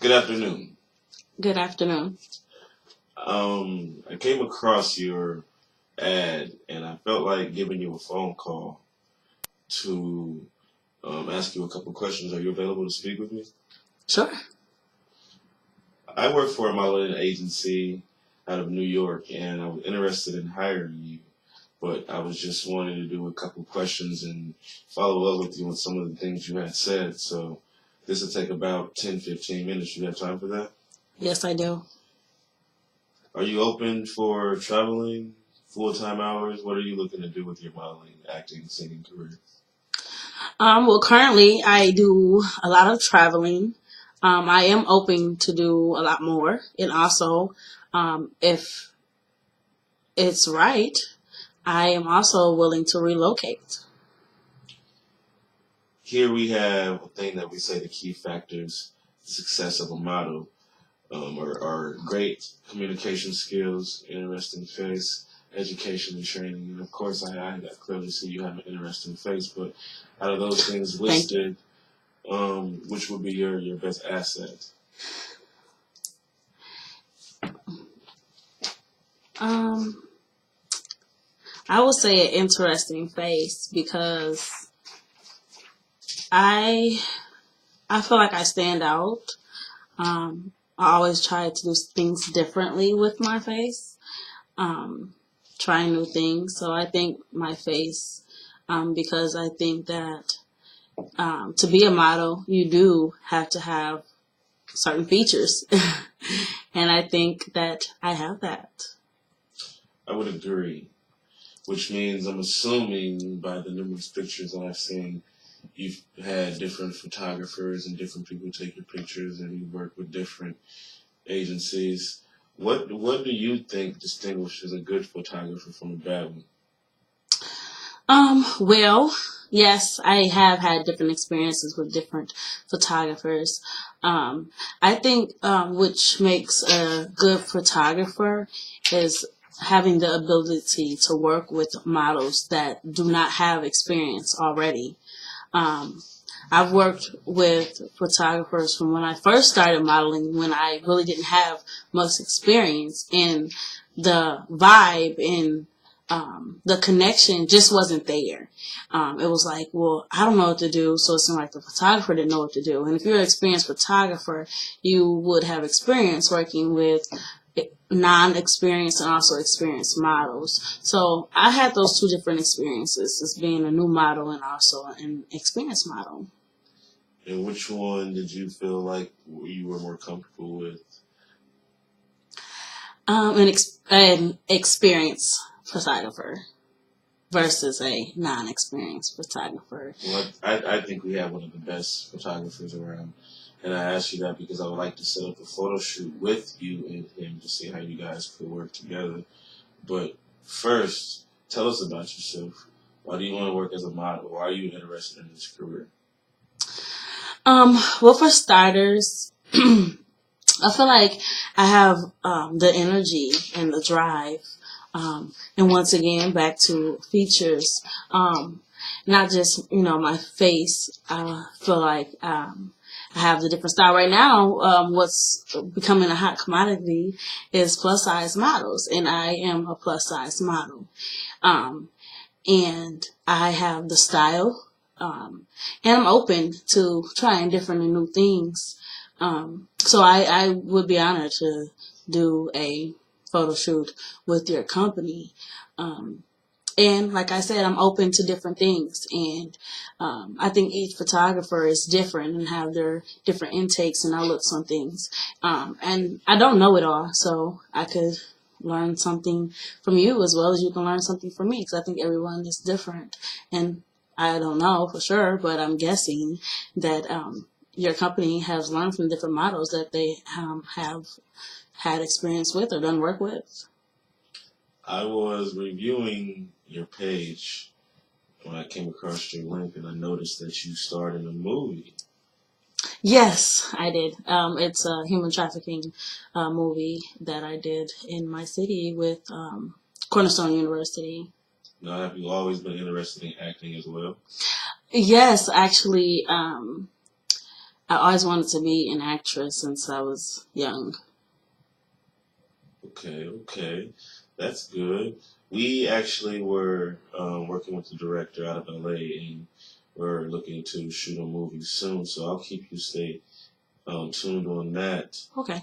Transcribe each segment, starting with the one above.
Good afternoon. Good afternoon. I came across your ad and I felt like giving you a phone call to ask you a couple questions. Are you available to speak with me? Sure. I work for a modeling agency out of New York and I was interested in hiring you, but I was just wanting to do a couple questions and follow up with you on some of the things you had said. So this will take about 10-15 minutes. You have time for that? Yes, I do. Are you open for traveling, full-time hours? What are you looking to do with your modeling, acting, singing career? Well, currently I do a lot of traveling. I am open to do a lot more, and also, if it's right, I am also willing to relocate. Here we have a thing that we say the key factors, the success of a model, are great communication skills, interesting face, education and training. And of course, I clearly see you have an interesting face, but out of those things Thank you. listed, which would be your best asset? Um, I would say an interesting face because I I feel like I stand out. I always try to do things differently with my face. Um, Trying new things. So I think my face, because I think that to be a model, you do have to have certain features. And I think that I have that. I would agree, which means I'm assuming by the numerous pictures that I've seen, you've had different photographers and different people take your pictures, and you work with different agencies. What do you think distinguishes a good photographer from a bad one? Well, yes, I have had different experiences with different photographers. Um, I think which makes a good photographer is having the ability to work with models that do not have experience already. Um, I've worked with photographers from when I first started modeling when I really didn't have much experience, and the vibe and the connection just wasn't there. It was like, well, I don't know what to do, so it seemed like the photographer didn't know what to do. And if you're an experienced photographer, you would have experience working with non-experienced and also experienced models. So I had those two different experiences as being a new model and also an experienced model. And which one did you feel like you were more comfortable with? An experienced photographer versus a non-experienced photographer. Well, I think we have one of the best photographers around. And I asked you that because I would like to set up a photo shoot with you and him to see how you guys could work together. But first, tell us about yourself. Why do you want to work as a model? Why are you interested in this career? Well, for starters, I feel like I have the energy and the drive. And once again, back to features, not just, my face. I feel like I have the different style. Right now, what's becoming a hot commodity is plus size models, and I am a plus size model. Um, and I have the style, and I'm open to trying different and new things. So I would be honored to do a photo shoot with your company. Um, and like I said, I'm open to different things, and I think each photographer is different and have their different intakes and outlooks on things. And I don't know it all, so I could learn something from you as well as you can learn something from me, because I think everyone is different. And I don't know for sure, but I'm guessing that your company has learned from different models that they have had experience with or done work with. I was reviewing your page when I came across your link and I noticed that you starred in a movie. Yes, I did. It's a human trafficking movie that I did in my city with Cornerstone University. Now, have you always been interested in acting as well? Yes, actually, I always wanted to be an actress since I was young. Okay. That's good. We actually were working with the director out of LA, and we're looking to shoot a movie soon, so I'll keep you stay tuned on that. Okay.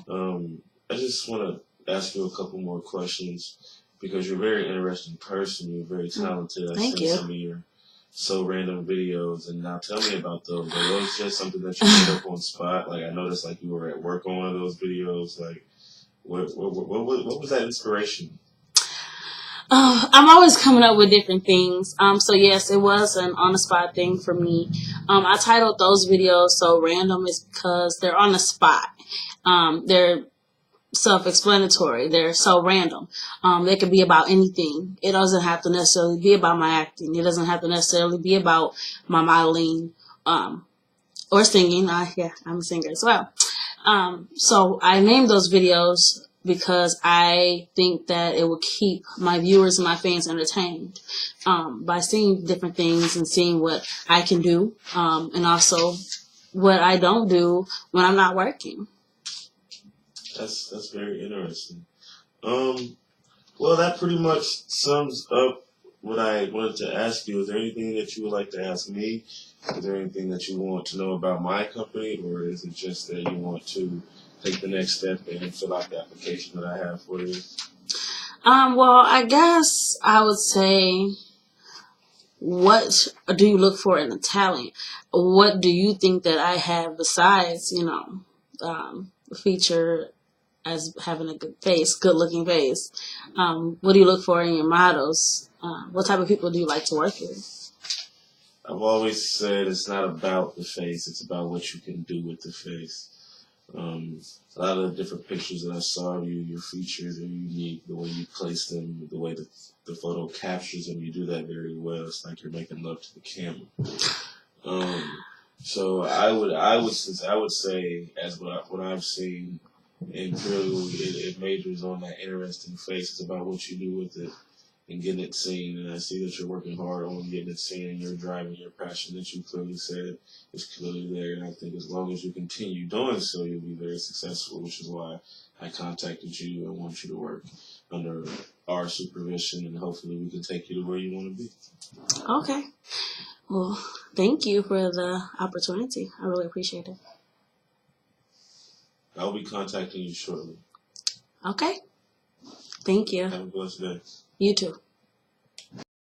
I just want to ask you a couple more questions because you're a very interesting person. You're very talented. I've Thank seen you. some of your so random videos, and now tell me about those. Are those just something that you made up on spot? Like I noticed, like you were at work on one of those videos. Like, what was that inspiration? I'm always coming up with different things. So yes, it was an on the spot thing for me. I titled those videos So Random is because they're on the spot. They're self-explanatory. They're so random. They could be about anything. It doesn't have to necessarily be about my acting. It doesn't have to necessarily be about my modeling, or singing. I'm a singer as well. So I named those videos because I think that it will keep my viewers and my fans entertained, by seeing different things and seeing what I can do, and also what I don't do when I'm not working. That's very interesting. Well, that pretty much sums up what I wanted to ask you. Is there anything that you would like to ask me? Is there anything that you want to know about my company, or is it just that you want to take the next step and fill out the application that I have for you? Well, I guess I would say, what do you look for in a talent? What do you think that I have besides, feature as having a good looking face? What do you look for in your models? What type of people do you like to work with? I've always said it's not about the face, it's about what you can do with the face. A lot of the different pictures that I saw of you, your features are unique. The way you place them, the way the photo captures them, you do that very well. It's like you're making love to the camera. So I would say, as what I've seen, and clearly it majors on that interesting face. It's about what you do with it and getting it seen. And I see that you're working hard on getting it seen, and you're driving your passion that you clearly said is clearly there. And I think as long as you continue doing so, you'll be very successful, which is why I contacted you and want you to work under our supervision, and hopefully we can take you to where you want to be. Okay. Well, thank you for the opportunity. I really appreciate it. I'll be contacting you shortly. Okay. Thank you. Have a blessed day. You too.